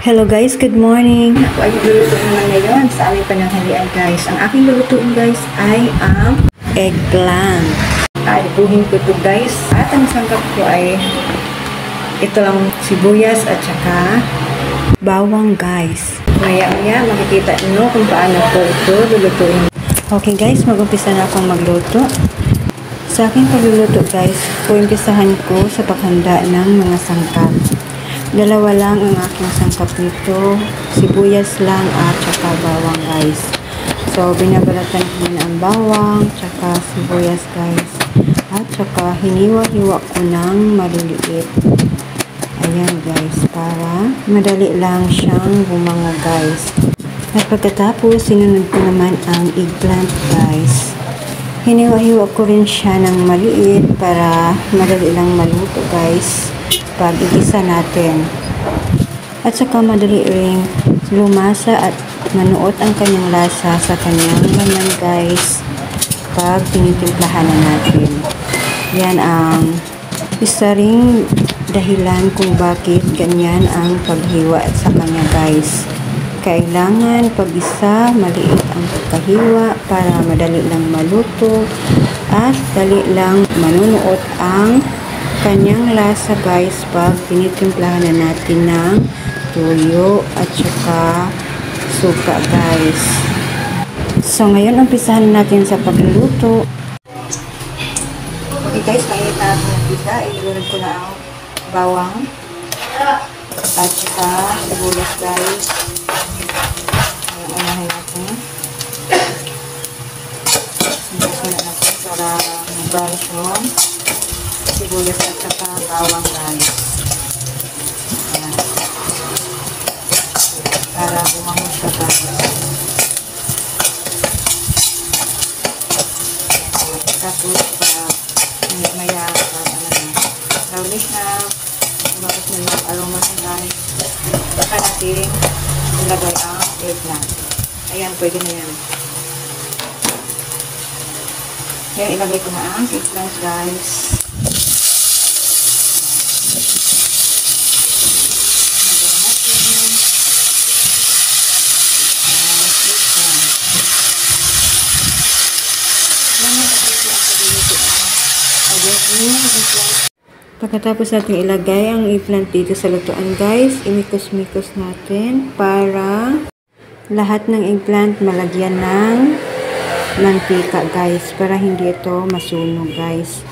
Hello guys, good morning. Ako ay luluto naman ngayon sa aming pananghalian guys. Ang aking lulutuin guys ay ang eggplant. Ibuhin ko ito guys. At ang sangkap ko ay ito lang sibuyas at saka bawang guys. Maya-maya makikita nyo kung paano ko ito lulutuin. Okay guys, mag-umpisa na akong magluto. Sa aking pagluluto guys, umpisahan ko sa paghanda ng mga sangkap. Dalawa lang ang aking sangkap nito, sibuyas lang at saka bawang guys. So, binabalatan ko na ang bawang, saka sibuyas guys. At saka hiniwa-hiwa ko ng maliliit. Ayan guys, para madali lang siyang bumango guys. At pagkatapos, sinunod ko naman ang eggplant guys. Hiniwa-hiwa ko rin siya ng maliit para madali lang maluto guys pag igisa natin. At saka madali ring lumasa at manuot ang kanyang lasa sa kanyang laman guys pag tinitimplahan na natin. Yan ang isa ring dahilan kung bakit ganyan ang paghiwa sa kanya guys. Kailangan pag isa maliit ang pagkahiwa para madali lang maluto at dali lang manunuot ang kanyang lasa guys pag tinitimplahan na natin ng tuyo at saka suka guys. So ngayon umpisahan natin sa pagluluto. Okay guys, kahit na umpisa, ilunod ko na ang bawang at saka sibuyas guys. Ayan, unahin natin. Sibuyas na natin para mag-brownish yung sibuyas at saka bawang guys. Ayan. Para bumangon siya guys. Tapos maya brownish na bakit na yung aroma na guys. Saka natin ilagay ang eggplant. Ayan, pwede na yan. Ayan, ilagay ko na ang eggplant guys. Pagkatapos natin ilagay ang eggplant dito sa lutuan guys, imikos-mikos natin para lahat ng eggplant malagyan ng mantika guys, para hindi ito masunog guys.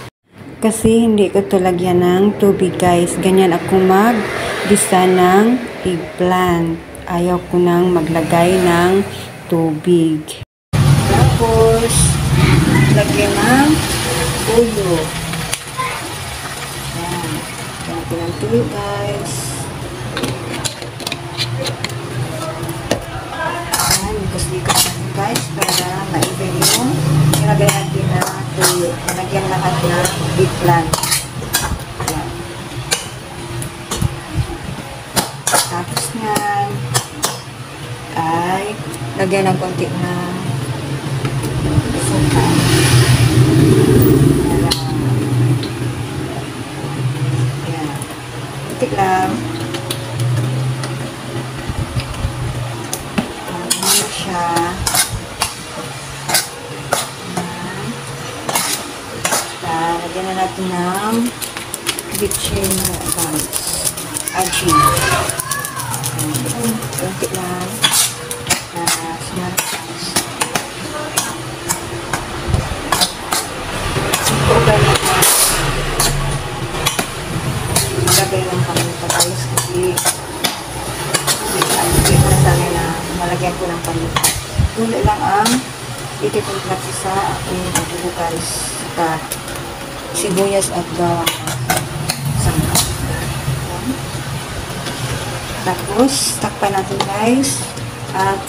Kasi hindi ko ito lagyan ng tubig guys. Ganyan ako mag-gisa ng eggplant. Ayaw ko nang maglagay ng tubig. Tapos lagyan ng tuyo. Lagyan ng tuyo guys. Ayan, likos-likos natin guys para ma-even yung nilagay natin na tuyo. Lagyan lahat ng eggplant. Ayan. Tapos yan ay lagyan ng konti na suka. Tik lang. Ano siya. Lagyan na natin ng bitchin guys. Aji. Kunti lang. Smart guys. Simple guys. Lagay lang kami ito guys kasi hindi ko na sana na malagyan ko ng paminta. Tuloy lang ang ititimplak sa aking adobo guys sa sibuyas at bawang sangka. Tapos takpan natin guys at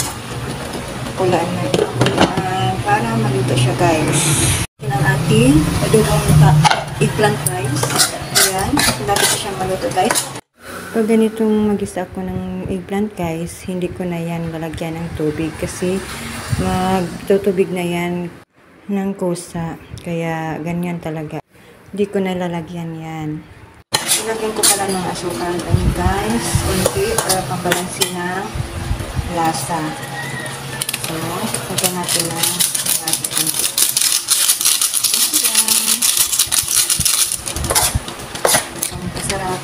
kulaan natin para maluto siya guys. Yan ang ating adobong eggplant guys. Ayan, lapit na siyang maluto guys. Pag ganitong mag-isa ako ng eggplant guys, hindi ko na yan lalagyan ng tubig kasi magtutubig na yan ng kusa. Kaya ganyan talaga. Hindi ko na lalagyan yan. Lagyan ko pala ng asukal. Ayan guys, kunti para pambalansin ng lasa. So, lagyan natin ng lasa kunti. Ang kasarap.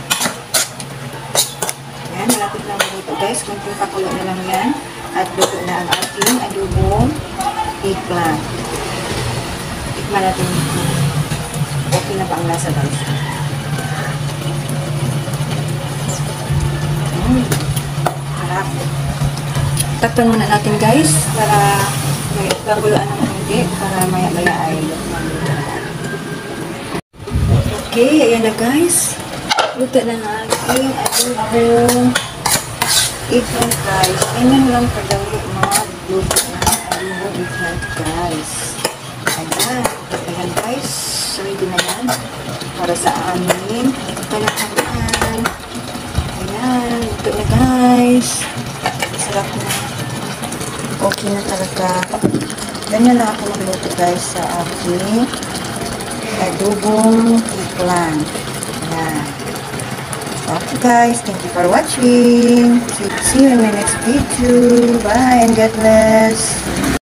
Ayan, malapit na maluto guys. Kunting pakulo na lang yan. At luto na ang ating adobong eggplant. Tikman natin ito. Okay na ba ang lasa guys? Harap. Takpan muna natin guys para may paguluan ng hindi para maya-maya ay okay, ayan na guys. Luto na ang ating adobong eggplant guys. Ganyan lang kadali magluto ng adobong eggplant guys. Ayan. Ayan guys. So, ready na yan para sa amin panakalaan. Ayan. Ito na guys. Sarap na. Okay na talaga. Ganyan lang ako magluto guys sa aking adobong eggplant. Ayan. Okay guys. Thank you for watching. See you in my next video. Bye and God bless.